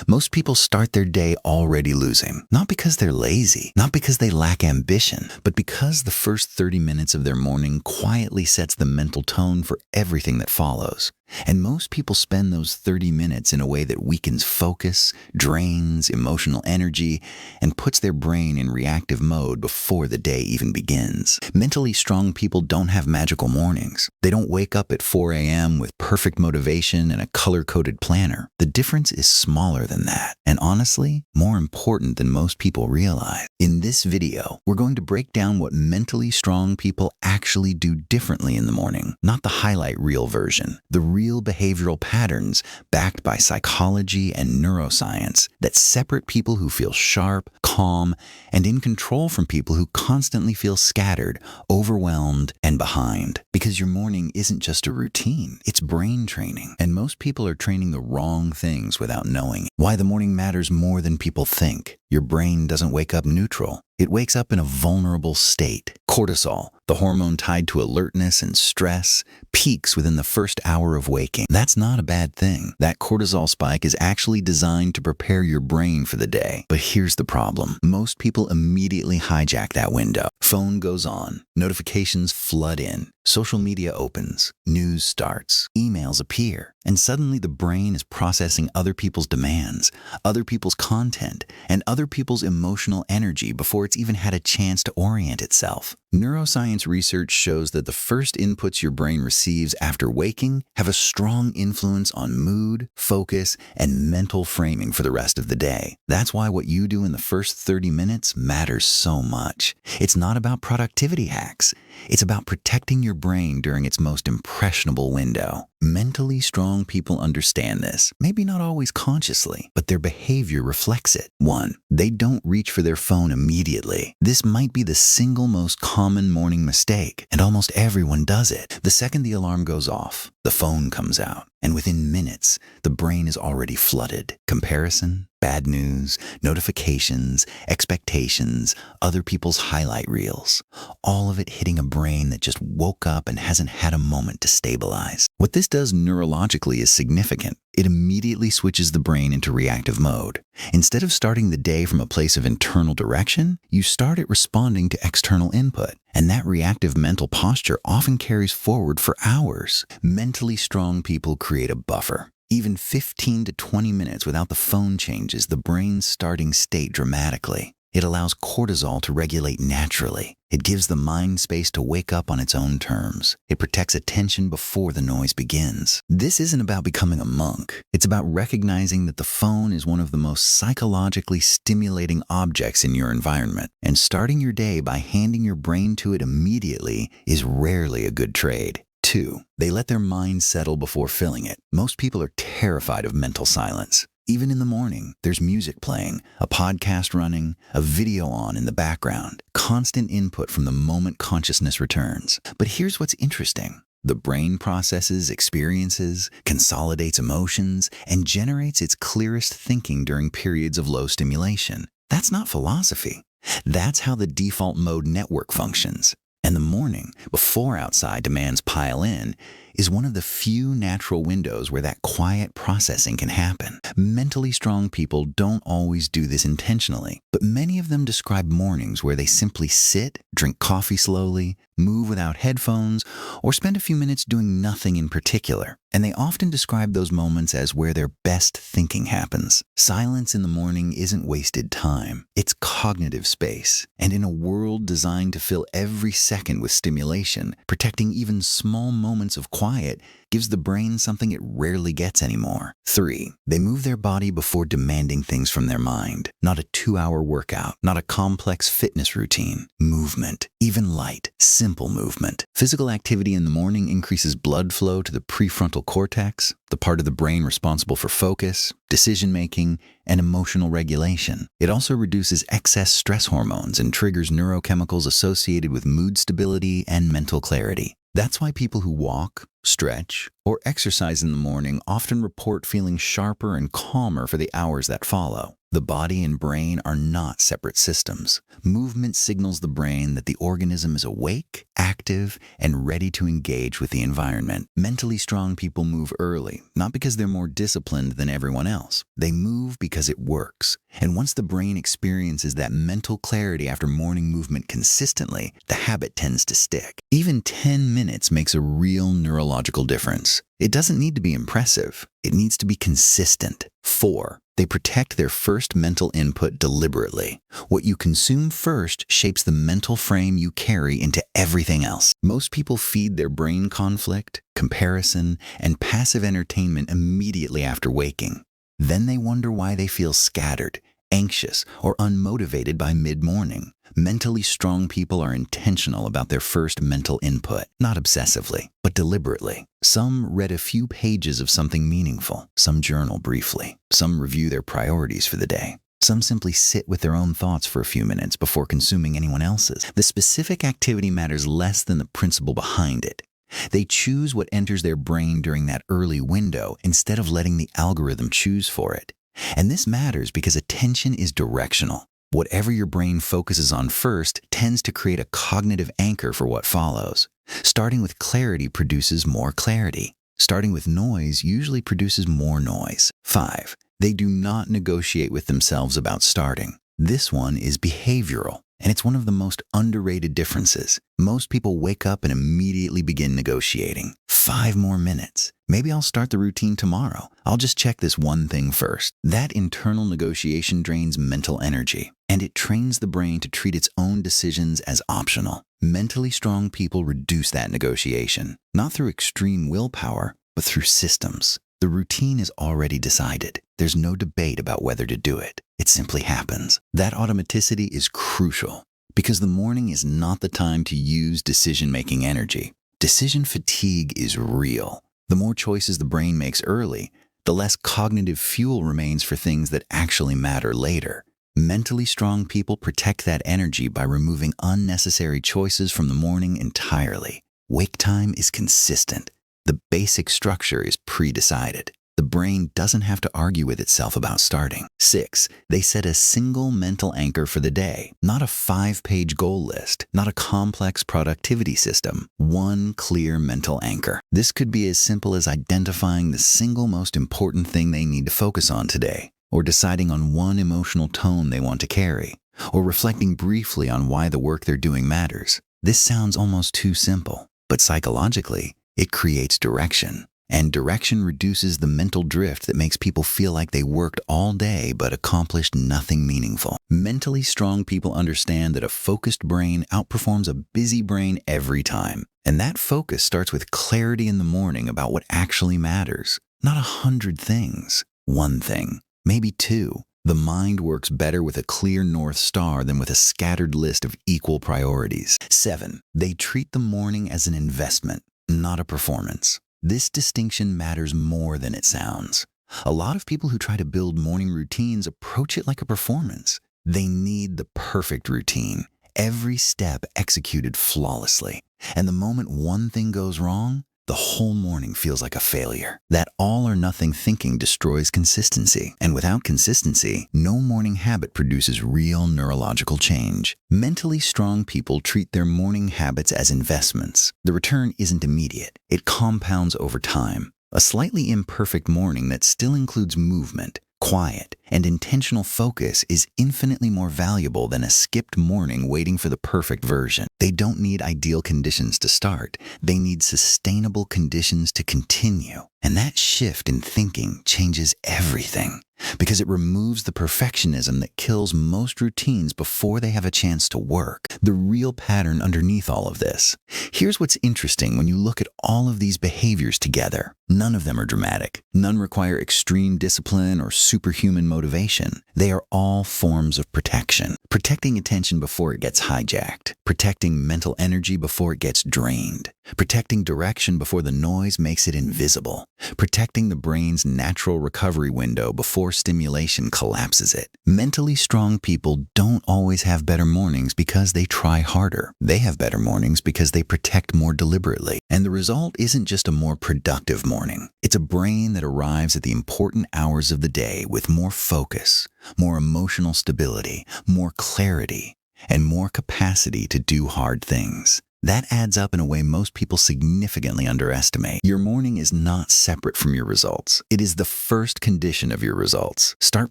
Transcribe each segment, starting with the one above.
Most people start their day already losing, not because they're lazy, not because they lack ambition, but because the first 30 minutes of their morning quietly sets the mental tone for everything that follows. And most people spend those 30 minutes in a way that weakens focus, drains emotional energy, and puts their brain in reactive mode before the day even begins. Mentally strong people don't have magical mornings. They don't wake up at 4 a.m. with perfect motivation and a color-coded planner. The difference is smaller than that, and honestly, more important than most people realize. In this video, we're going to break down what mentally strong people actually do differently in the morning, not the highlight reel version, the real behavioral patterns backed by psychology and neuroscience that separate people who feel sharp, calm, and in control from people who constantly feel scattered, overwhelmed, and behind. Because your morning isn't just a routine, it's brain training. And most people are training the wrong things without knowing. Why the morning matters more than people think. Your brain doesn't wake up neutral. It wakes up in a vulnerable state. Cortisol, the hormone tied to alertness and stress, peaks within the first hour of waking. That's not a bad thing. That cortisol spike is actually designed to prepare your brain for the day. But here's the problem. Most people immediately hijack that window. Phone goes on. Notifications flood in. Social media opens. News starts. Emails appear. And suddenly the brain is processing other people's demands, other people's content, and other people's emotional energy before it's even had a chance to orient itself. Neuroscience research shows that the first inputs your brain receives after waking have a strong influence on mood, focus, and mental framing for the rest of the day. That's why what you do in the first 30 minutes matters so much. It's not about productivity hacks. It's about protecting your brain during its most impressionable window. Mentally strong people understand this, maybe not always consciously, but their behavior reflects it. 1. They don't reach for their phone immediately. This might be the single most common morning mistake, and almost everyone does it. The second the alarm goes off, the phone comes out, and within minutes, the brain is already flooded. Comparison, bad news, notifications, expectations, other people's highlight reels. All of it hitting a brain that just woke up and hasn't had a moment to stabilize. What this does neurologically is significant. It immediately switches the brain into reactive mode. Instead of starting the day from a place of internal direction, you start it responding to external input. And that reactive mental posture often carries forward for hours. Mentally strong people create a buffer. Even 15 to 20 minutes without the phone changes the brain's starting state dramatically. It allows cortisol to regulate naturally. It gives the mind space to wake up on its own terms. It protects attention before the noise begins. This isn't about becoming a monk. It's about recognizing that the phone is one of the most psychologically stimulating objects in your environment. And starting your day by handing your brain to it immediately is rarely a good trade. 2. They let their mind settle before filling it. Most people are terrified of mental silence. Even in the morning, there's music playing, a podcast running, a video on in the background, constant input from the moment consciousness returns. But here's what's interesting. The brain processes experiences, consolidates emotions, and generates its clearest thinking during periods of low stimulation. That's not philosophy. That's how the default mode network functions. And the morning, before outside demands pile in, is one of the few natural windows where that quiet processing can happen. Mentally strong people don't always do this intentionally, but many of them describe mornings where they simply sit, drink coffee slowly, move without headphones, or spend a few minutes doing nothing in particular. And they often describe those moments as where their best thinking happens. Silence in the morning isn't wasted time. It's cognitive space. And in a world designed to fill every second with stimulation, protecting even small moments of quiet gives the brain something it rarely gets anymore. 3. They move their body before demanding things from their mind. Not a 2-hour workout, not a complex fitness routine. Movement, even light, simple movement. Physical activity in the morning increases blood flow to the prefrontal cortex, the part of the brain responsible for focus, decision-making, and emotional regulation. It also reduces excess stress hormones and triggers neurochemicals associated with mood stability and mental clarity. That's why people who walk, stretch, or exercise in the morning often report feeling sharper and calmer for the hours that follow. The body and brain are not separate systems. Movement signals the brain that the organism is awake, active, and ready to engage with the environment. Mentally strong people move early, not because they're more disciplined than everyone else. They move because it works. And once the brain experiences that mental clarity after morning movement consistently, the habit tends to stick. Even 10 minutes makes a real neurological difference. It doesn't need to be impressive. It needs to be consistent. 4. They protect their first mental input deliberately. What you consume first shapes the mental frame you carry into everything else. Most people feed their brain conflict, comparison, and passive entertainment immediately after waking. Then they wonder why they feel scattered, anxious, or unmotivated by mid-morning. Mentally strong people are intentional about their first mental input, not obsessively, but deliberately. Some read a few pages of something meaningful, some journal briefly, some review their priorities for the day. Some simply sit with their own thoughts for a few minutes before consuming anyone else's. The specific activity matters less than the principle behind it. They choose what enters their brain during that early window instead of letting the algorithm choose for it. And this matters because attention is directional. Whatever your brain focuses on first tends to create a cognitive anchor for what follows. Starting with clarity produces more clarity. Starting with noise usually produces more noise. 5. They do not negotiate with themselves about starting. This one is behavioral, and it's one of the most underrated differences. Most people wake up and immediately begin negotiating. 5 more minutes. Maybe I'll start the routine tomorrow. I'll just check this one thing first. That internal negotiation drains mental energy, and it trains the brain to treat its own decisions as optional. Mentally strong people reduce that negotiation, not through extreme willpower, but through systems. The routine is already decided. There's no debate about whether to do it. It simply happens. That automaticity is crucial because the morning is not the time to use decision-making energy. Decision fatigue is real. The more choices the brain makes early, the less cognitive fuel remains for things that actually matter later. Mentally strong people protect that energy by removing unnecessary choices from the morning entirely. Wake time is consistent. The basic structure is pre-decided. The brain doesn't have to argue with itself about starting. 6. They set a single mental anchor for the day, not a 5-page goal list, not a complex productivity system. One clear mental anchor. This could be as simple as identifying the single most important thing they need to focus on today, or deciding on one emotional tone they want to carry, or reflecting briefly on why the work they're doing matters. This sounds almost too simple, but psychologically, it creates direction. And direction reduces the mental drift that makes people feel like they worked all day but accomplished nothing meaningful. Mentally strong people understand that a focused brain outperforms a busy brain every time. And that focus starts with clarity in the morning about what actually matters. Not 100 things. One thing. Maybe 2. The mind works better with a clear North Star than with a scattered list of equal priorities. 7. They treat the morning as an investment, not a performance. This distinction matters more than it sounds. A lot of people who try to build morning routines approach it like a performance. They need the perfect routine, every step executed flawlessly. And the moment one thing goes wrong, the whole morning feels like a failure. That all or nothing thinking destroys consistency. And without consistency, no morning habit produces real neurological change. Mentally strong people treat their morning habits as investments. The return isn't immediate. It compounds over time. A slightly imperfect morning that still includes movement, quiet, and intentional focus is infinitely more valuable than a skipped morning waiting for the perfect version. They don't need ideal conditions to start. They need sustainable conditions to continue. And that shift in thinking changes everything because it removes the perfectionism that kills most routines before they have a chance to work. The real pattern underneath all of this. Here's what's interesting when you look at all of these behaviors together. None of them are dramatic. None require extreme discipline or superhuman motivation. They are all forms of protection. Protecting attention before it gets hijacked. Protecting mental energy before it gets drained. Protecting direction before the noise makes it invisible. protecting the brain's natural recovery window before stimulation collapses it. Mentally strong people don't always have better mornings because they try harder. They have better mornings because they protect more deliberately. And the result isn't just a more productive morning. It's a brain that arrives at the important hours of the day with more focus, more emotional stability, more clarity, and more capacity to do hard things. That adds up in a way most people significantly underestimate. Your morning is not separate from your results. It is the first condition of your results. Start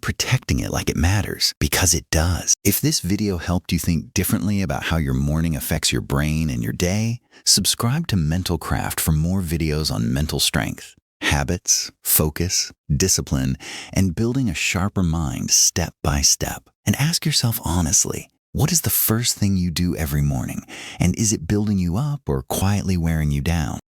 protecting it like it matters, because it does. If this video helped you think differently about how your morning affects your brain and your day, subscribe to Mental Craft for more videos on mental strength, habits, focus, discipline, and building a sharper mind step by step. And ask yourself honestly, what is the first thing you do every morning? And is it building you up or quietly wearing you down?